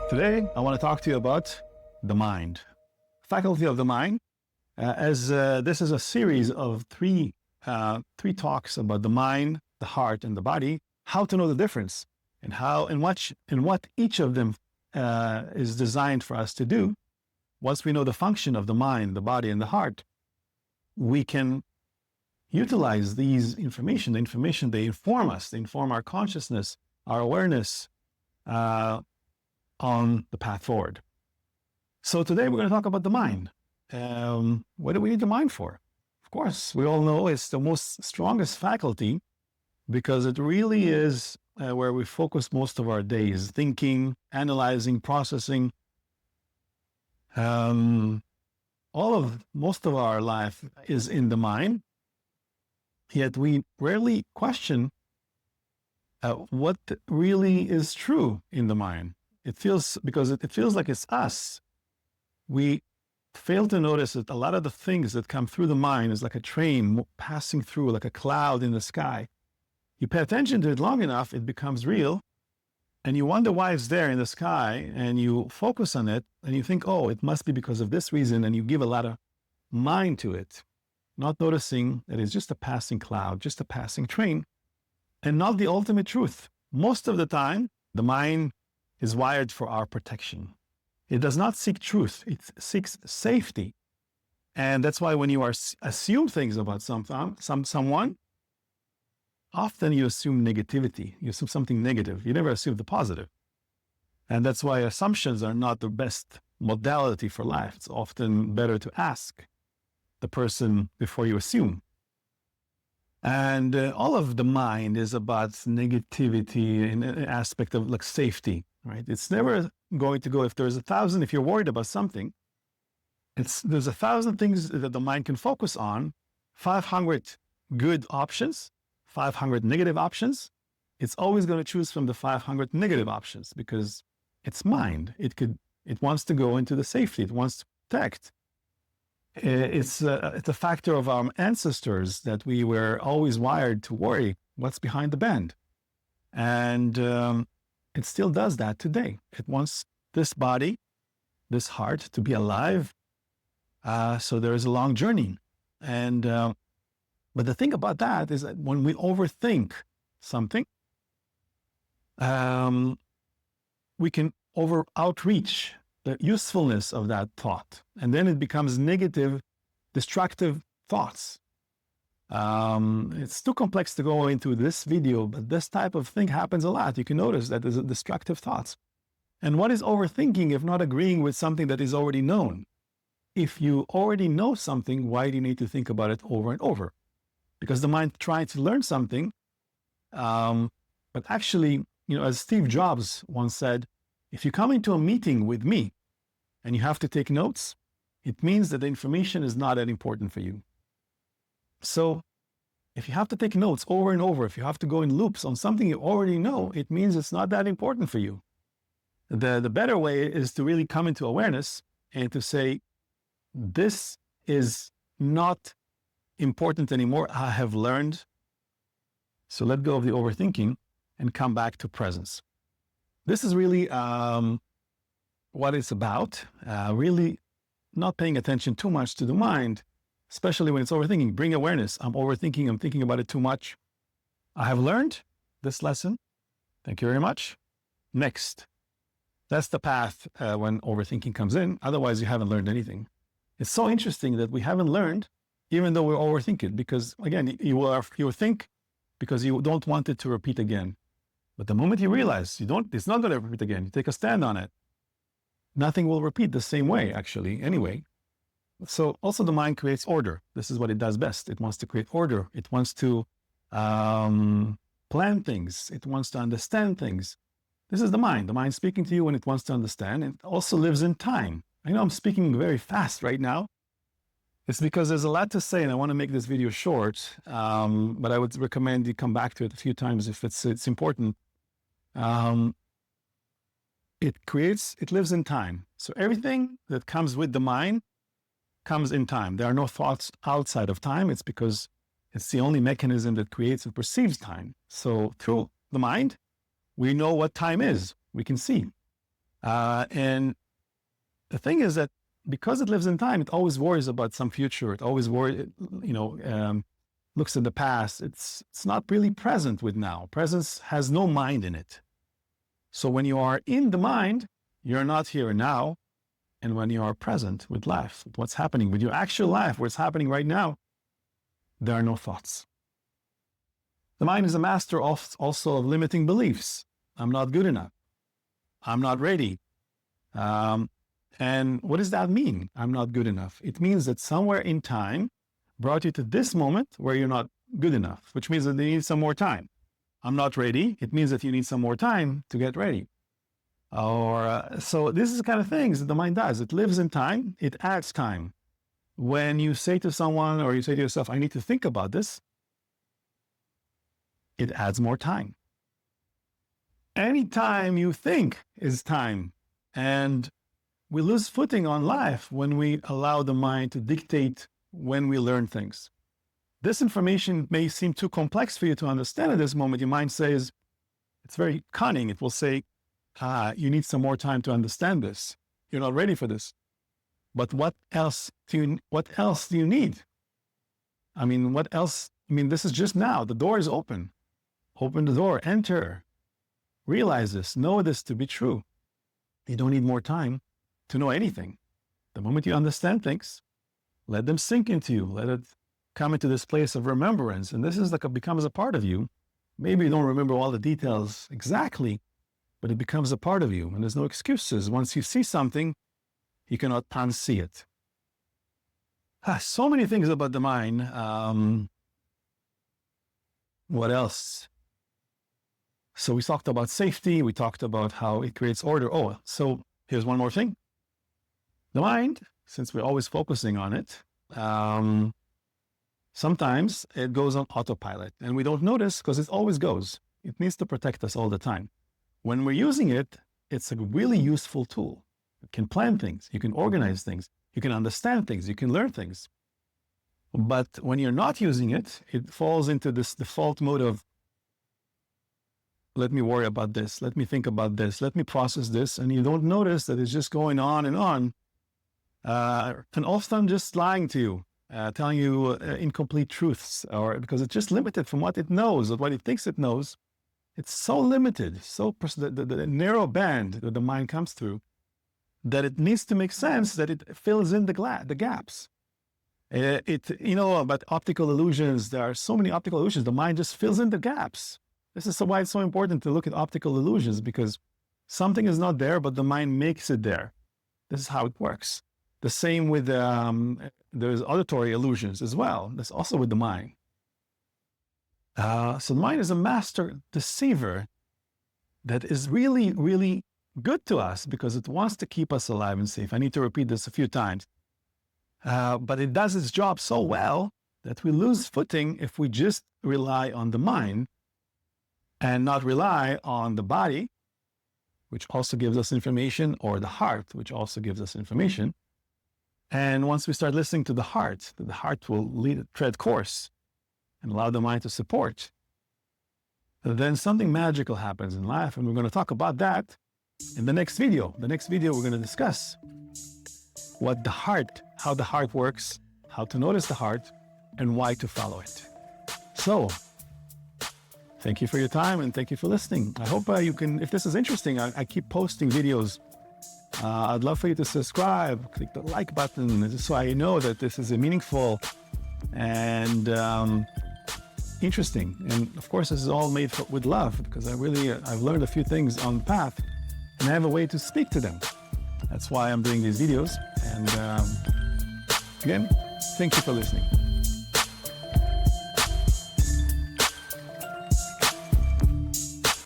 Today, I want to talk to you about the mind, faculty of the mind, as this is a series of three talks about the mind, the heart, and the body. How to know the difference, and what each of them is designed for us to do. Once we know the function of the mind, the body, and the heart, we can utilize these information. The information, they inform us, they inform our consciousness, our awareness, on the path forward. So today we're going to talk about the mind. What do we need the mind for? Of course, we all know it's the most strongest faculty because it really is where we focus most of our days, thinking, analyzing, processing. Most of our life is in the mind, yet we rarely question what really is true in the mind. It feels like it's us. We fail to notice that a lot of the things that come through the mind is like a train passing through, like a cloud in the sky. You pay attention to it long enough, it becomes real, and you wonder why it's there in the sky, and you focus on it, and you think, oh, it must be because of this reason, and you give a lot of mind to it, not noticing that it's just a passing cloud, just a passing train, and not the ultimate truth. Most of the time, the mind is wired for our protection. It does not seek truth, it seeks safety. And that's why when you assume things about someone, often you assume negativity, you assume something negative. You never assume the positive. And that's why assumptions are not the best modality for life. It's often better to ask the person before you assume. And all of the mind is about negativity in an aspect of like safety, right? It's never going to go, if you're worried about something, there's 1,000 things that the mind can focus on, 500 good options, 500 negative options. It's always going to choose from the 500 negative options because it's mind. It wants to go into the safety. It wants to protect. It's a factor of our ancestors that we were always wired to worry what's behind the bend. And it still does that today. It wants this body, this heart to be alive. So there is a long journey. And but the thing about that is that when we overthink something, we can outreach the usefulness of that thought. And then it becomes negative, destructive thoughts. It's too complex to go into this video, but this type of thing happens a lot. You can notice that there's destructive thoughts. And what is overthinking if not agreeing with something that is already known? If you already know something, why do you need to think about it over and over? Because the mind tries to learn something, but actually, as Steve Jobs once said, if you come into a meeting with me and you have to take notes, it means that the information is not that important for you. So if you have to take notes over and over, if you have to go in loops on something you already know, it means it's not that important for you. The better way is to really come into awareness and to say, this is not important anymore. I have learned. So let go of the overthinking and come back to presence. This is really what it's about, really not paying attention too much to the mind, especially when it's overthinking. Bring awareness. I'm overthinking. I'm thinking about it too much. I have learned this lesson. Thank you very much. Next. That's the path when overthinking comes in. Otherwise, you haven't learned anything. It's so interesting that we haven't learned, even though we're overthinking, because again, you think because you don't want it to repeat again. But the moment you realize it's not going to repeat again, you take a stand on it, nothing will repeat the same way, actually, anyway. So also the mind creates order. This is what it does best. It wants to create order. It wants to plan things. It wants to understand things. This is the mind speaking to you when it wants to understand. It also lives in time. I know I'm speaking very fast right now. It's because there's a lot to say and I want to make this video short, but I would recommend you come back to it a few times if it's important. It lives in time. So everything that comes with the mind comes in time. There are no thoughts outside of time. It's because it's the only mechanism that creates and perceives time. So through the mind, we know what time is. We can see. And the thing is that because it lives in time, it always worries about some future. It always looks at the past. It's not really present with now. Presence has no mind in it. So when you are in the mind, you're not here now. And when you are present with life, with what's happening, with your actual life, what's happening right now, there are no thoughts. The mind is a master also of limiting beliefs. I'm not good enough. I'm not ready. And what does that mean? I'm not good enough. It means that somewhere in time brought you to this moment where you're not good enough, which means that you need some more time. I'm not ready. It means that you need some more time to get ready. So this is the kind of things that the mind does. It lives in time. It adds time. When you say to someone or you say to yourself, I need to think about this, it adds more time. Any time you think is time. And we lose footing on life when we allow the mind to dictate when we learn things. This information may seem too complex for you to understand at this moment. Your mind says, it's very cunning. It will say, you need some more time to understand this. You're not ready for this. But what else do you need? I mean, what else? I mean, this is just now. The door is open. Open the door, enter. Realize this, know this to be true. You don't need more time to know anything. The moment you understand things, let them sink into you. Let it come into this place of remembrance. And this is like becomes a part of you. Maybe you don't remember all the details exactly, but it becomes a part of you. And there's no excuses. Once you see something, you cannot unsee it. So many things about the mind. What else? So we talked about safety. We talked about how it creates order. Oh, so here's one more thing. The mind, since we're always focusing on it, sometimes it goes on autopilot and we don't notice because it always goes. It needs to protect us all the time. When we're using it, it's a really useful tool. You can plan things, you can organize things, you can understand things, you can learn things. But when you're not using it, it falls into this default mode of, let me worry about this, let me think about this, let me process this, and you don't notice that it's just going on and on, and often just lying to you, telling you incomplete truths, or because it's just limited from what it knows or what it thinks it knows. It's so limited, so the narrow band that the mind comes through, that it needs to make sense that it fills in the gaps. About optical illusions, there are so many optical illusions. The mind just fills in the gaps. This is why it's so important to look at optical illusions, because something is not there, but the mind makes it there. This is how it works. The same with there's auditory illusions as well. That's also with the mind. So the mind is a master deceiver that is really, really good to us because it wants to keep us alive and safe. I need to repeat this a few times. But it does its job so well that we lose footing if we just rely on the mind and not rely on the body, which also gives us information, or the heart, which also gives us information. And once we start listening to the heart will tread course and allow the mind to support. Then something magical happens in life, and we're going to talk about that in the next video. The next video, we're going to discuss how the heart works, how to notice the heart, and why to follow it. So, thank you for your time and thank you for listening. I hope you can, if this is interesting, I keep posting videos. I'd love for you to subscribe, click the like button, just so I know that this is meaningful and interesting. And of course, this is all made with love, because I've learned a few things on the path and I have a way to speak to them. That's why I'm doing these videos. And again, thank you for listening.